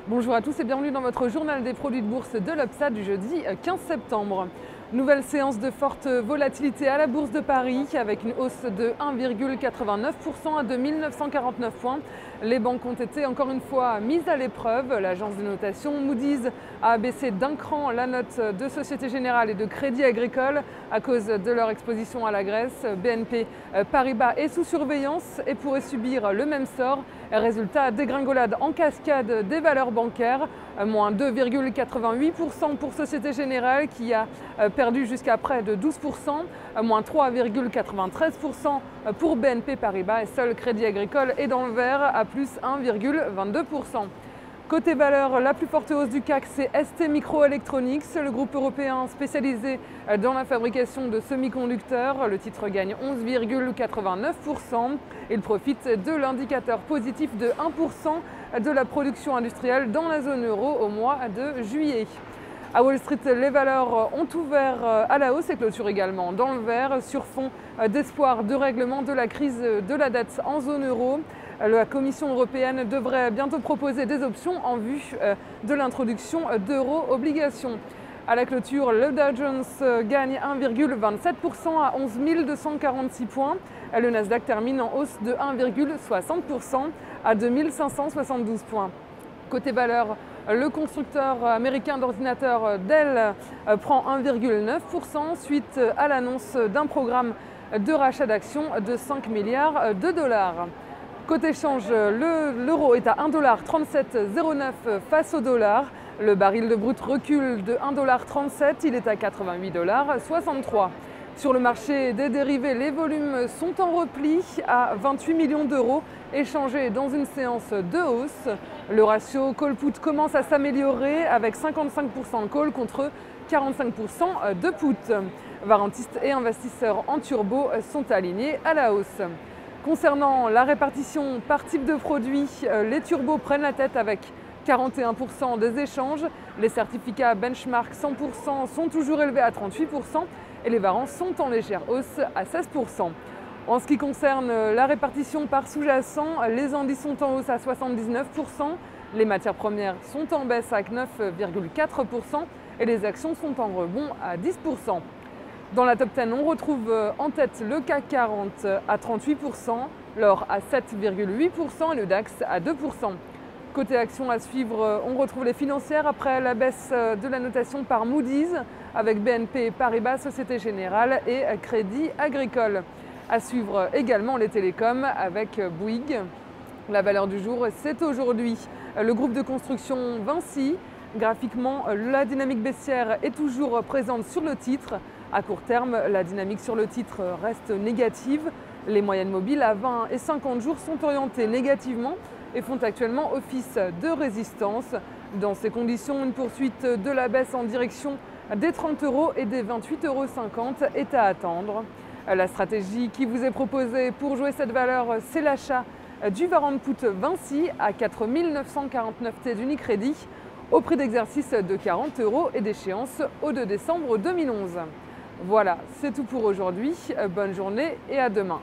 Bonjour à tous et bienvenue dans votre journal des produits de bourse de l'Obsa du jeudi 15 septembre. Nouvelle séance de forte volatilité à la Bourse de Paris avec une hausse de 1,89% à 2 949 points. Les banques ont été encore une fois mises à l'épreuve. L'agence de notation Moody's a abaissé d'un cran la note de Société Générale et de Crédit Agricole à cause de leur exposition à la Grèce. BNP Paribas est sous surveillance et pourrait subir le même sort. Résultat, dégringolade en cascade des valeurs bancaires, moins 2,88% pour Société Générale qui a perdu jusqu'à près de 12%, moins 3,93% pour BNP Paribas et seul Crédit Agricole est dans le vert à plus 1,22%. Côté valeur, la plus forte hausse du CAC, c'est ST Microelectronics, le groupe européen spécialisé dans la fabrication de semi-conducteurs. Le titre gagne 11,89%. Il profite de l'indicateur positif de 1% de la production industrielle dans la zone euro au mois de juillet. À Wall Street, les valeurs ont ouvert à la hausse et clôturent également dans le vert sur fond d'espoir de règlement de la crise de la dette en zone euro. La Commission européenne devrait bientôt proposer des options en vue de l'introduction d'euro-obligations. À la clôture, le Dow Jones gagne 1,27% à 11 246 points. Le Nasdaq termine en hausse de 1,60% à 2 572 points. Côté valeur, le constructeur américain d'ordinateurs Dell prend 1,9% suite à l'annonce d'un programme de rachat d'actions de 5 milliards de dollars. Côté change, l'euro est à 1,3709 face au dollar. Le baril de brut recule de 1,37 $, il est à 88,63 $. Sur le marché des dérivés, les volumes sont en repli à 28 millions d'euros, échangés dans une séance de hausse. Le ratio call-put commence à s'améliorer avec 55% call contre 45% de put. Varentistes et investisseurs en turbo sont alignés à la hausse. Concernant la répartition par type de produit, les turbos prennent la tête avec 41% des échanges. Les certificats benchmark 100% sont toujours élevés à 38% et les varants sont en légère hausse à 16%. En ce qui concerne la répartition par sous-jacent, les indices sont en hausse à 79%, les matières premières sont en baisse à 9,4% et les actions sont en rebond à 10%. Dans la top 10, on retrouve en tête le CAC 40 à 38%, l'or à 7,8% et le DAX à 2%. Côté actions à suivre, on retrouve les financières après la baisse de la notation par Moody's avec BNP Paribas, Société Générale et Crédit Agricole. À suivre également les télécoms avec Bouygues. La valeur du jour, c'est aujourd'hui le groupe de construction Vinci. Graphiquement, la dynamique baissière est toujours présente sur le titre. À court terme, la dynamique sur le titre reste négative. Les moyennes mobiles à 20 et 50 jours sont orientées négativement et font actuellement office de résistance. Dans ces conditions, une poursuite de la baisse en direction des 30 € et des 28,50 € est à attendre. La stratégie qui vous est proposée pour jouer cette valeur, c'est l'achat du Warrant Put Vinci à 4 949 T d'Unicredit au prix d'exercice de 40 € et d'échéance au 2 décembre 2011. Voilà, c'est tout pour aujourd'hui. Bonne journée et à demain.